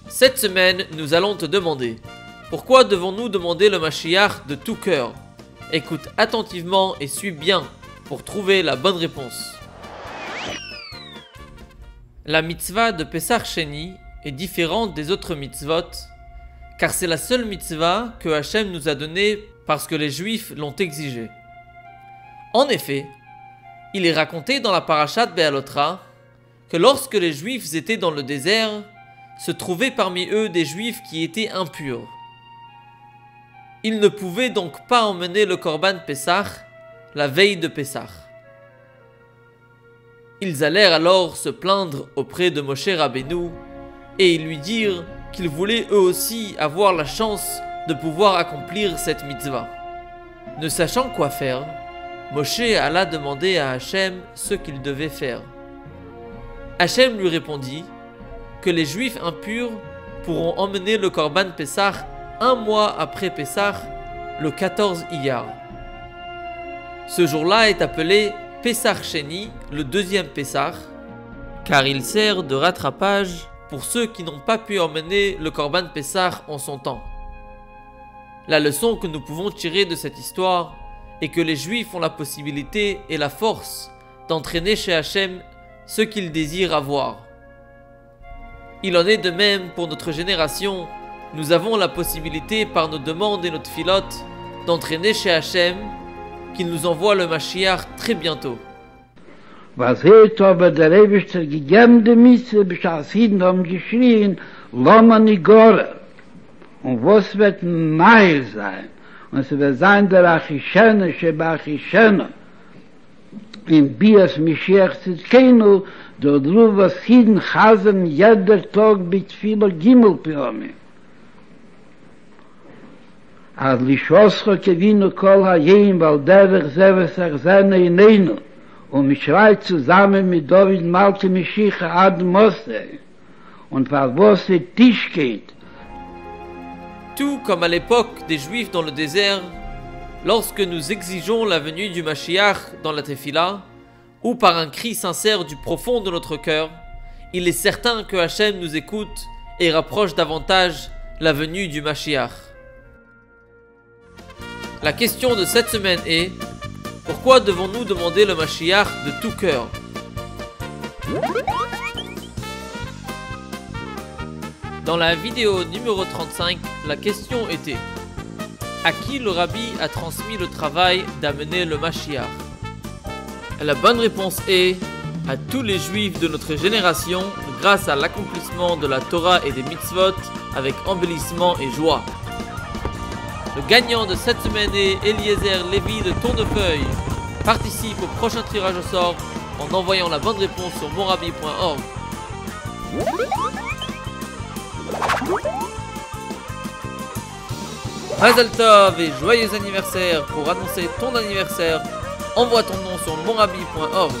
Cette semaine, nous allons te demander: pourquoi devons-nous demander le Mashiach de tout cœur? Écoute attentivement et suis bien pour trouver la bonne réponse. La mitzvah de Pesach Sheni est différente des autres mitzvot, car c'est la seule mitzvah que Hachem nous a donnée parce que les Juifs l'ont exigée. En effet, il est raconté dans la parashat Be'alotra que lorsque les Juifs étaient dans le désert, se trouvaient parmi eux des Juifs qui étaient impurs. Ils ne pouvaient donc pas emmener le Korban Pessah la veille de Pessah. Ils allèrent alors se plaindre auprès de Moshe Rabbeinu et lui dire qu'ils voulaient eux aussi avoir la chance de pouvoir accomplir cette mitzvah. Ne sachant quoi faire, Moshe alla demander à Hachem ce qu'il devait faire. Hachem lui répondit que les Juifs impurs pourront emmener le Korban Pessah un mois après Pessah, le 14 Iyar. Ce jour-là est appelé Pesach Sheni, le deuxième Pessah, car il sert de rattrapage pour ceux qui n'ont pas pu emmener le Korban Pessah en son temps. La leçon que nous pouvons tirer de cette histoire est que les Juifs ont la possibilité et la force d'entraîner chez Hachem ce qu'ils désirent avoir. Il en est de même pour notre génération. Nous avons la possibilité par nos demandes et nos tfilot d'entraîner chez Hachem qu'il nous envoie le Mashiach très bientôt. Was hat aber der Ewigste gegeben die Mitzvah, bis Chassiden haben geschrien, Lama Nigora. Und was wird Meil sein? Und es wird sein der Achishene, Sheba Achishene. In Bias Mashiach Tzidkenu, dort was Hiden chasen jeder Tag mit vieler Gimmelpiomi. Ad Lishoscho kevinu kol hayim, weil derich zeves achzene ineinu. Und mich schreit zusammen mit David Malki Mishicha ad Mose. Und weil was der Tisch geht. Tout comme à l'époque des Juifs dans le désert, lorsque nous exigeons la venue du Mashiach dans la Tefila, ou par un cri sincère du profond de notre cœur, il est certain que Hachem nous écoute et rapproche davantage la venue du Mashiach. La question de cette semaine est: pourquoi devons-nous demander le Mashiach de tout cœur? Dans la vidéo numéro 35, la question était: à qui le Rabbi a transmis le travail d'amener le Mashiach? La bonne réponse est: à tous les Juifs de notre génération, grâce à l'accomplissement de la Torah et des mitzvot avec embellissement et joie. Le gagnant de cette semaine est Eliezer Lévy de Tournefeuille. Participe au prochain tirage au sort en envoyant la bonne réponse sur monrabbi.org. Mazal Tov et joyeux anniversaire. Pour annoncer ton anniversaire, envoie ton nom sur monrabbi.org.